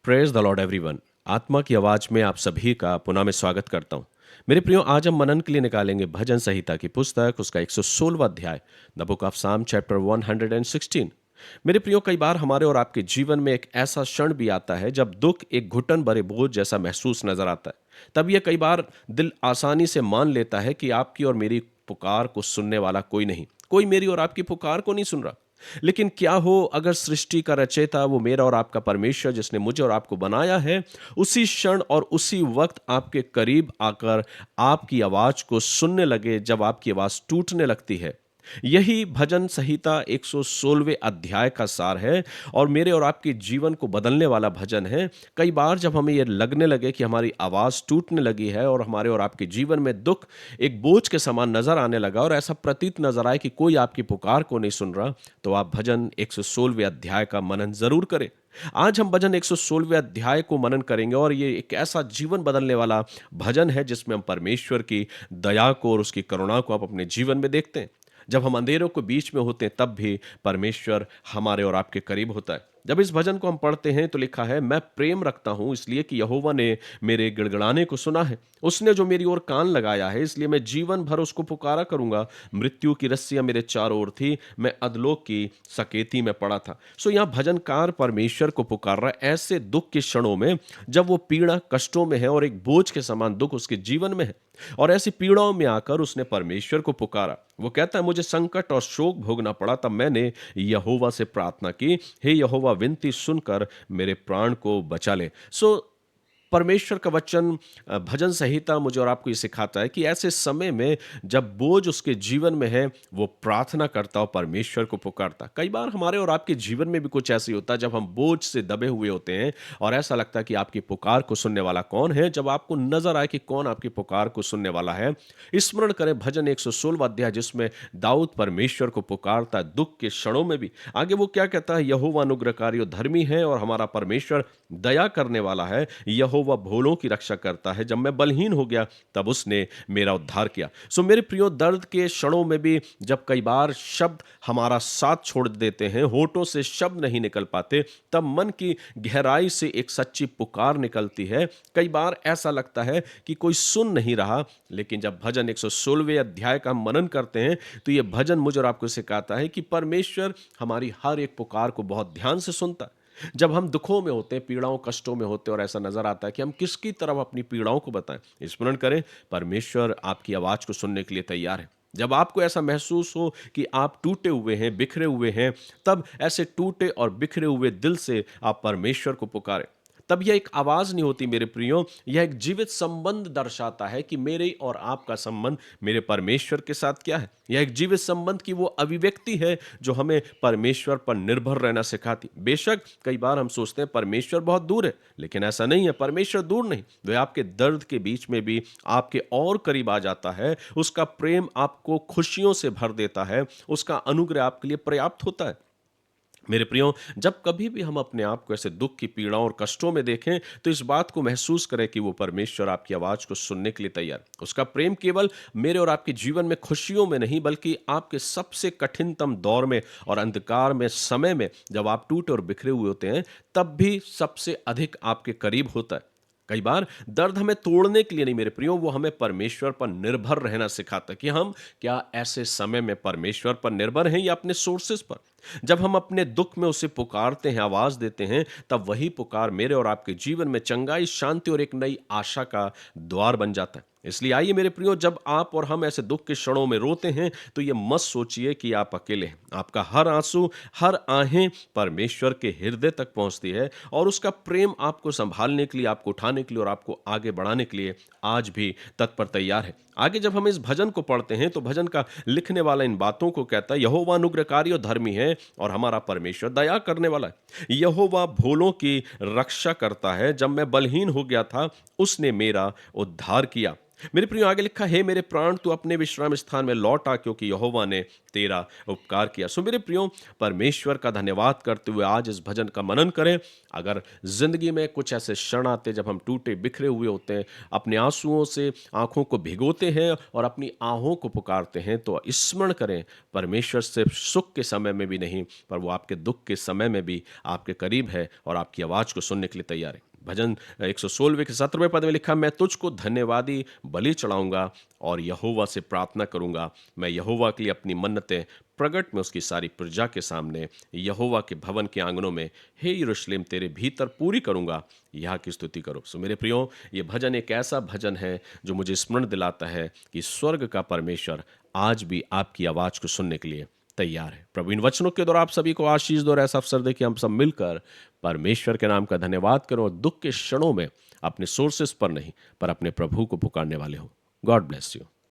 Praise the Lord everyone. आत्मा की आवाज में आप सभी का पुनः मैं स्वागत करता हूं। मेरे प्रियो, आज हम मनन के लिए निकालेंगे भजन संहिता की पुस्तक, उसका 116वां अध्याय, द बुक ऑफ साम चैप्टर 116। मेरे प्रियो, कई बार हमारे और आपके जीवन में एक ऐसा क्षण भी आता है जब दुख एक घुटन भरे बोझ जैसा महसूस नजर आता है। तब यह कई बार दिल आसानी से मान लेता है कि आपकी और मेरी पुकार को सुनने वाला कोई नहीं, कोई मेरी और आपकी पुकार को नहीं सुन रहा। लेकिन क्या हो अगर सृष्टि का रचयिता, वो मेरा और आपका परमेश्वर जिसने मुझे और आपको बनाया है, उसी क्षण और उसी वक्त आपके करीब आकर आपकी आवाज को सुनने लगे जब आपकी आवाज टूटने लगती है। यही भजन संहिता 116वें अध्याय का सार है और मेरे और आपके जीवन को बदलने वाला भजन है। कई बार जब हमें यह लगने लगे कि हमारी आवाज टूटने लगी है और हमारे और आपके जीवन में दुख एक बोझ के समान नजर आने लगा और ऐसा प्रतीत नजर आए कि कोई आपकी पुकार को नहीं सुन रहा, तो आप भजन 116वें अध्याय का मनन जरूर करें। आज हम भजन 116वें अध्याय को मनन करेंगे और ये एक ऐसा जीवन बदलने वाला भजन है जिसमें हम परमेश्वर की दया को और उसकी करुणा को आप अपने जीवन में देखते हैं। जब हम अंधेरों के बीच में होते हैं तब भी परमेश्वर हमारे और आपके करीब होता है। जब इस भजन को हम पढ़ते हैं तो लिखा है, मैं प्रेम रखता हूं इसलिए कि यहोवा ने मेरे गिड़गिड़ाने को सुना है। उसने जो मेरी ओर कान लगाया है, इसलिए मैं जीवन भर उसको पुकारा करूंगा। मृत्यु की रस्सियां मेरे चारों ओर थी, मैं अधलोक की सकेती में पड़ा था। सो यहाँ भजनकार परमेश्वर को पुकार रहा है ऐसे दुख के क्षणों में जब वो पीड़ा कष्टों में है और एक बोझ के समान दुख उसके जीवन में है। और ऐसी पीड़ाओं में आकर उसने परमेश्वर को पुकारा। वो कहता है, मुझे संकट और शोक भोगना पड़ा, तब मैंने यहोवा से प्रार्थना की, हे यहोवा, विनती सुनकर मेरे प्राण को बचा ले। परमेश्वर का वचन, भजन संहिता मुझे और आपको ये सिखाता है कि ऐसे समय में जब बोझ उसके जीवन में है, वो प्रार्थना करता और परमेश्वर को पुकारता। कई बार हमारे और आपके जीवन में भी कुछ ऐसे होता है जब हम बोझ से दबे हुए होते हैं और ऐसा लगता है कि आपकी पुकार को सुनने वाला कौन है। जब आपको नजर आए कि कौन आपकी पुकार को सुनने वाला है, स्मरण करें भजन 116वां अध्याय जिसमें दाऊद परमेश्वर को पुकारता है दुख के क्षणों में भी। आगे वो क्या कहता है, यहोवा अनुग्रहकारी और धर्मी है और हमारा परमेश्वर दया करने वाला है। यहोवा भोलों की रक्षा करता है, जब मैं बलहीन हो गया तब उसने मेरा उद्धार किया। सो मेरे प्रियो, दर्द के क्षणों में भी जब कई बार शब्द हमारा साथ छोड़ देते हैं, होठों से शब्द नहीं निकल पाते, तब मन की गहराई से एक सच्ची पुकार निकलती है। कई बार ऐसा लगता है कि कोई सुन नहीं रहा, लेकिन जब भजन 116वें अध्याय का हम मनन करते हैं तो यह भजन मुझे और आपको सिखाता है कि परमेश्वर हमारी हर एक पुकार को बहुत ध्यान से सुनता है। जब हम दुखों में होते हैं, पीड़ाओं कष्टों में होते हैं और ऐसा नजर आता है कि हम किसकी तरफ अपनी पीड़ाओं को बताएं, स्मरण करें परमेश्वर आपकी आवाज को सुनने के लिए तैयार है। जब आपको ऐसा महसूस हो कि आप टूटे हुए हैं, बिखरे हुए हैं, तब ऐसे टूटे और बिखरे हुए दिल से आप परमेश्वर को पुकारें। तब यह एक आवाज नहीं होती मेरे प्रियो, यह एक जीवित संबंध दर्शाता है कि मेरे और आपका संबंध मेरे परमेश्वर के साथ क्या है। यह एक जीवित संबंध की वो अभिव्यक्ति है जो हमें परमेश्वर पर निर्भर रहना सिखाती। बेशक कई बार हम सोचते हैं परमेश्वर बहुत दूर है, लेकिन ऐसा नहीं है। परमेश्वर दूर नहीं, वह आपके दर्द के बीच में भी आपके और करीब आ जाता है। उसका प्रेम आपको खुशियों से भर देता है, उसका अनुग्रह आपके लिए पर्याप्त होता है। मेरे प्रियो, जब कभी भी हम अपने आप को ऐसे दुख की पीड़ाओं और कष्टों में देखें तो इस बात को महसूस करें कि वो परमेश्वर आपकी आवाज को सुनने के लिए तैयार। उसका प्रेम केवल मेरे और आपके जीवन में खुशियों में नहीं, बल्कि आपके सबसे कठिनतम दौर में और अंधकार में समय में जब आप टूटे और बिखरे हुए होते हैं, तब भी सबसे अधिक आपके करीब होता है। कई बार दर्द हमें तोड़ने के लिए नहीं मेरे प्रियो, वो हमें परमेश्वर पर निर्भर रहना सिखाता है कि हम क्या ऐसे समय में परमेश्वर पर निर्भर हैं या अपने सोर्सेस पर। जब हम अपने दुख में उसे पुकारते हैं, आवाज देते हैं, तब वही पुकार मेरे और आपके जीवन में चंगाई, शांति और एक नई आशा का द्वार बन जाता है। इसलिए आइए मेरे प्रियो, जब आप और हम ऐसे दुख के क्षणों में रोते हैं तो ये मत सोचिए कि आप अकेले हैं। आपका हर आंसू, हर आहें परमेश्वर के हृदय तक पहुंचती है और उसका प्रेम आपको संभालने के लिए, आपको उठाने के लिए और आपको आगे बढ़ाने के लिए आज भी तत्पर तैयार है। आगे जब हम इस भजन को पढ़ते हैं तो भजन का लिखने वाला इन बातों को कहता है, यहोवा अनुग्रहकारी और धर्मी है और हमारा परमेश्वर दया करने वाला है। यहोवा भोलों की रक्षा करता है, जब मैं बलहीन हो गया था उसने मेरा उद्धार किया। मेरे प्रियो आगे लिखा है, मेरे प्राण तू अपने विश्राम स्थान में लौट आ, क्योंकि यहोवा ने तेरा उपकार किया। सो मेरे प्रियो, परमेश्वर का धन्यवाद करते हुए आज इस भजन का मनन करें। अगर जिंदगी में कुछ ऐसे क्षण आते जब हम टूटे बिखरे हुए होते हैं, अपने आंसुओं से आंखों को भिगोते हैं और अपनी आहों को पुकारते हैं, तो स्मरण करें परमेश्वर सिर्फ सुख के समय में भी नहीं, पर वो आपके दुख के समय में भी आपके करीब है और आपकी आवाज को सुनने के लिए तैयार है। भजन 116 के 17वें पद में लिखा, मैं तुझको धन्यवादी बलि चढ़ाऊंगा और यहोवा से प्रार्थना करूंगा। मैं यहोवा के लिए अपनी मन्नतें प्रगट में उसकी सारी प्रजा के सामने, यहोवा के भवन के आंगनों में, हे यरूशलेम तेरे भीतर पूरी करूंगा, यहाँ की स्तुति करो। सो मेरे प्रियो, ये भजन एक ऐसा भजन है जो मुझे स्मरण दिलाता है कि स्वर्ग का परमेश्वर आज भी आपकी आवाज को सुनने के लिए तैयार है। प्रभु इन वचनों के द्वारा आप सभी को आशीष दो और ऐसा अवसर दे कि हम सब मिलकर परमेश्वर के नाम का धन्यवाद करो और दुख के क्षणों में अपने सोर्सेस पर नहीं, पर अपने प्रभु को पुकारने वाले हो। God bless you.